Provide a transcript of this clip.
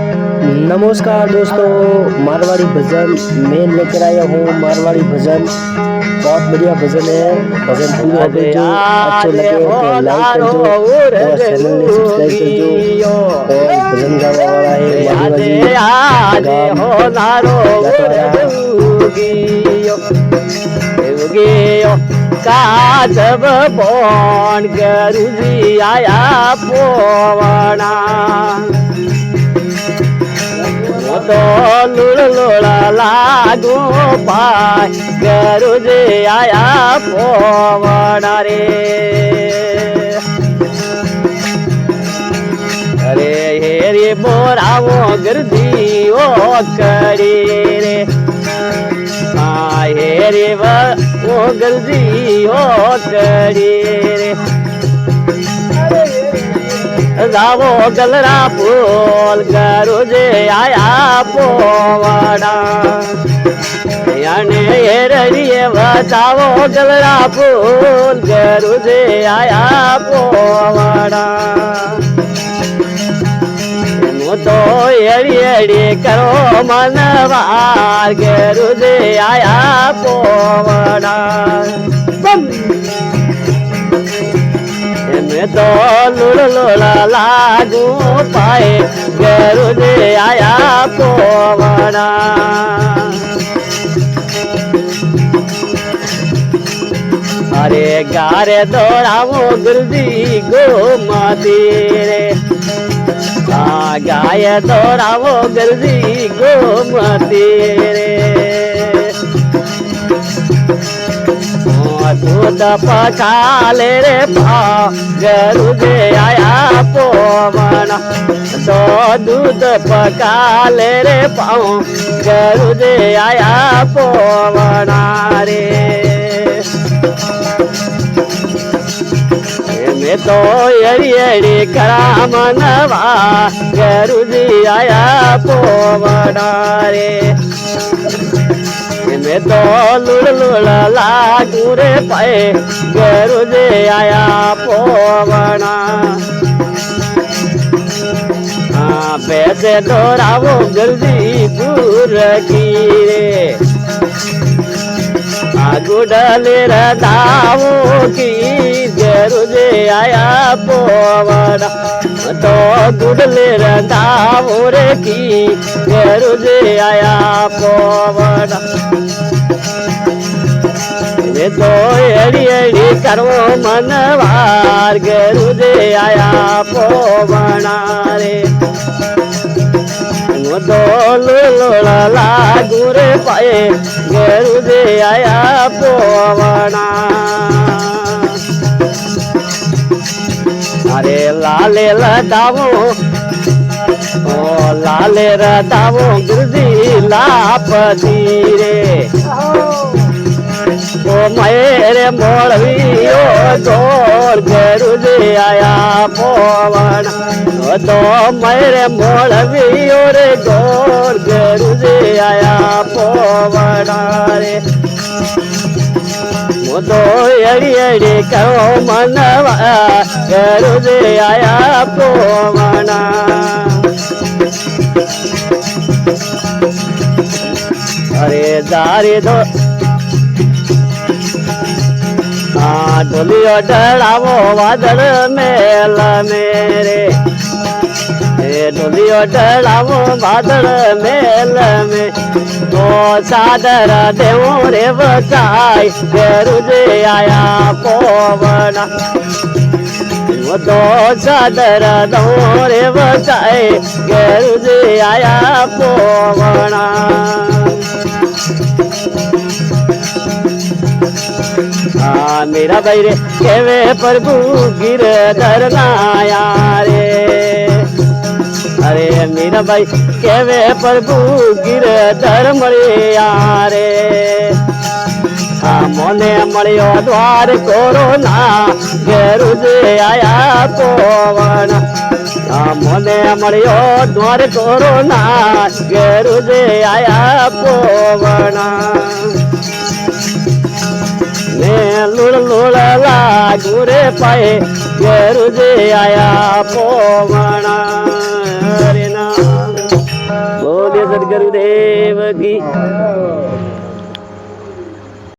नमस्कार दोस्तों, मारवाड़ी भजन मैं लेकर आया हूँ। मारवाड़ी भजन बहुत बढ़िया भजन है। भजन पूरे हो गए, जो अच्छे लगे तो लाइक कर दो और चैनल ने सब्सक्राइब कर दो। और भजन गावा वाला है काजब बोन गरुजी आया पोवना तो लुड़ लुड़ा लागू पाय गरुजी आया पोवना रे। अरे हेरी बोरावो गर्दी ओ करी रे हेरी वो गर्दी ओ करी रे। जावो गलरा फूल गरु जे आया पोवाड़ा याने हेरिए बचावो गलरा फूल गरु जे आया पोवाड़ा तो एड़ी एड़ी करो मनवार गरु जे आया पोवाड़ा में तो लुड़ लुड़ा लागू पाए गरु जे आया पोवाड़ा। अरे गारे दौड़ावो गुरुजी गो माती रे गाय दौड़ावो गुरुजी गो माती रे। दूध पकाले रे पाव गरु जे आया पोवना तो दूध पकाले रे पाव गरु जे आया पोवना रे। में तो एड़ी एड़ी करा मनवा गरु जी आया पोवना रे। में तो लुड़ लुड़ लागू रे पाए गरु जे आया पोवना पैसे दौड़ावो गर्दी दूर की रे गुडले रदावो की गरु जे आया पोवना तो गुडले रदावो रे की गरु जे आया पोवना। में तो एड़ी एड़ी करो मनवार गरु जे आया पोवना रे। तो लुड़ा लागू रे पाए गरु जे आया पोवना। अरे लाले लदावो ओ लाले रदावो गुरुजी लापती रे ओ मेरे मोड़वियो जोर गरु जे आया पोवना तो मेरे मोड़वियो रे गोर गरु जे आया पोवना रे। तो एड़ी एड़ी करो मनवा गरु जे आया पोवना। अरे दारी दो ढोलियो डरावो वादड़ मेल मेरे ढोलियो डरावो वादड़ मेल में तो सादर देवो रे बचाई गरु जे आया पोवना तो सादर दो रे बचाई गरु जे आया पोवना। मेरा भाई रे केवे प्रभु गिरधर नाया रे। अरे मेरा भाई केवे प्रभु गिरधर मरिया रे। मोने मरियो द्वार कोरोना गरु जे आया पोवना मोने मरियो द्वार कोरोना गरु जे आया पोवना। लुड़ लुड़ लागू रे पाए गरु जे आया पोवना रे ना। सदगुरुदेव की